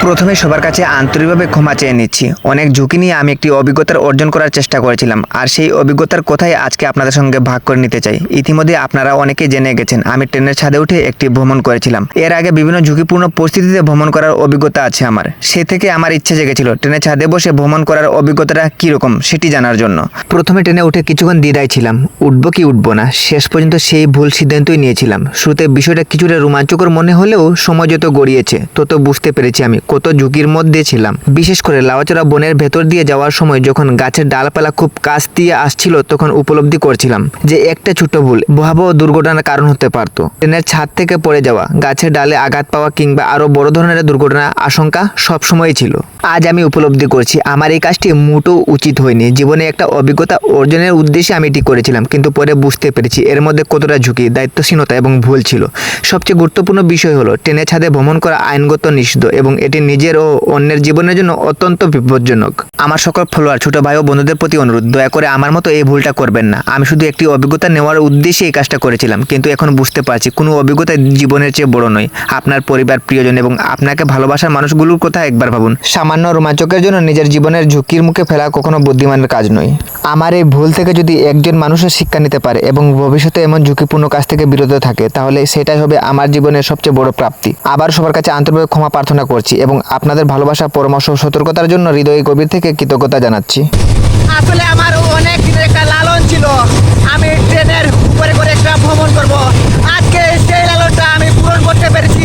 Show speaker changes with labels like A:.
A: প্রথমে সবার কাছে আন্তরিকভাবে ক্ষমা চেয়ে নিচ্ছি। অনেক ঝুঁকি নিয়ে আমি একটি অভিজ্ঞতার অর্জন করার চেষ্টা করেছিলাম, আর সেই অভিজ্ঞতার কথাই আজকে আপনাদের সঙ্গে ভাগ করে নিতে চাই। ইতিমধ্যে আপনারা অনেকেই জেনে গেছেন আমি ট্রেনের ছাদে উঠে একটি ভ্রমণ করেছিলাম। এর আগে বিভিন্ন ঝুঁকিপূর্ণ পরিস্থিতিতে ভ্রমণ করার অভিজ্ঞতা আছে আমার। সে থেকে আমার ইচ্ছে জেগেছিল ট্রেনের ছাদে বসে ভ্রমণ করার অভিজ্ঞতাটা কীরকম সেটি জানার জন্য। প্রথমে ট্রেনে উঠে কিছুক্ষণ দ্বিধায় ছিলাম, উঠবো কি উঠবো না। শেষ পর্যন্ত সেই ভুল সিদ্ধান্তই নিয়েছিলাম। শুরুতে বিষয়টা কিছুটা রোমাঞ্চকর মনে হলেও সময় যত গড়িয়েছে তত বুঝতে পেরেছি আমি কত ঝুঁকির মধ্যে ছিলাম। বিশেষ করে লাউচড়া বনের ভেতর দিয়ে যাওয়ার সময় যখন গাছের ডালপালা খুব কাছ দিয়ে আসছিল তখন উপলব্ধি করছিলাম যে একটা ছোট ভুল ভয়াবহ দুর্ঘটনার কারণ হতে পারত। ট্রেনের ছাদ থেকে পড়ে যাওয়া, গাছের ডালে আঘাত পাওয়া কিংবা আরো বড় ধরনের দুর্ঘটনার আশঙ্কা সবসময়ই ছিল। আজ আমি উপলব্ধি করছি আমার এই কাজটি মোটেও উচিত হয়নি। জীবনে একটা অভিজ্ঞতা অর্জনের উদ্দেশ্যে আমি এটি করেছিলাম, কিন্তু পরে বুঝতে পেরেছি এর মধ্যে কতটা ঝুঁকি, দায়িত্বশীলতা এবং ভুল ছিল। সবচেয়ে গুরুত্বপূর্ণ বিষয় হলো ট্রেনের ছাদে ভ্রমণ করা আইনগত নিষিদ্ধ এবং এটি নিজের ও অন্যের জীবনের জন্য অত্যন্ত বিপজ্জনক। আমার সকল ফলোয়ার, ছোট ভাই ও বন্ধুদের প্রতি অনুরোধ, দয়া করে আমার মতো এই ভুলটা করবেন না। আমি শুধু একটি অভিজ্ঞতা নেওয়ার উদ্দেশ্যে এই কাজটা করেছিলাম, কিন্তু এখন বুঝতে পারছি কোনো অভিজ্ঞতা জীবনের চেয়ে বড় নয়। আপনার পরিবার, প্রিয়জন এবং আপনাকে ভালোবাসার মানুষগুলোর কথা একবার ভাবুন। সামান্য রোমাঞ্চকের জন্য নিজের জীবনের ঝুঁকির মুখে ফেলা কখনো বুদ্ধিমানের কাজ নয়। আমার এই ভুল থেকে যদি একজন মানুষের শিক্ষা নিতে পারে এবং ভবিষ্যতে এমন ঝুঁকিপূর্ণ কাজ থেকে বিরত থাকে, তাহলে সেটাই হবে আমার জীবনের সবচেয়ে বড় প্রাপ্তি। আবার সবার কাছে আন্তরিকভাবে ক্ষমা প্রার্থনা করছি এবং আপনাদের ভালোবাসা, পরামর্শ ও সতর্কতার জন্য হৃদয় গভীর থেকে কৃতজ্ঞতা জানাচ্ছি।
B: আসলে আমার অনেক দিনের একটা লালন ছিল আমি ট্রেনের উপরে করে একটা ভ্রমণ করব। আজকে সেই লালনটা আমি পূরণ করতে পেরেছি।